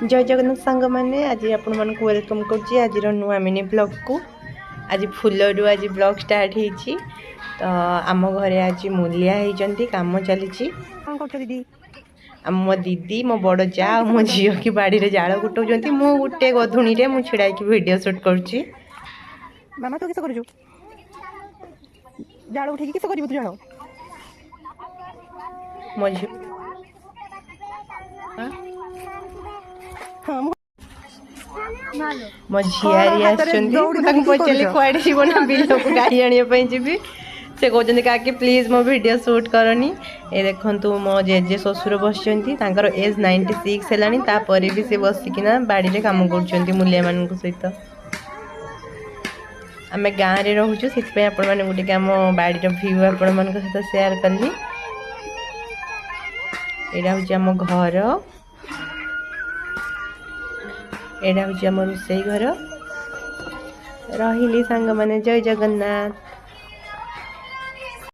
जय जगन्नाथ सांग मैंने आज आपण मानक वेलकम करुँची आज नुआ मिनी ब्लॉग को। आज फुलरू आज ब्लॉग स्टार्ट होती तो आम घरे आज मूलिया होती कम चली मो दीदी मो बड़ जा मो झी की बाड़ी रे जाल गुटाऊँ मु गोटे गधुणी रे छिड़ा वीडियो शूट करुँची। मामा तो किस करू जाल उठे किस कर जाल मो झी मो झियारी आसचली कुआड़े जीव ना बिल को गाड़ी आने जी से कहते क्या प्लीज मो वीडियो शूट करनी। ए देखु मो जेजे ससुर बस एज 96 है भी से बसिकिना बाड़ी रे काम कर मूलिया मान सहित आम गाँव में रोचु से आपण मैंने गोटे आम बाड़ी भ्यू आपण मान सहित सेयार कली। यहाँ हूँ आम घर यहाँ हूँ आम रोसई घर रही सांग मैंने जय जगन्नाथ।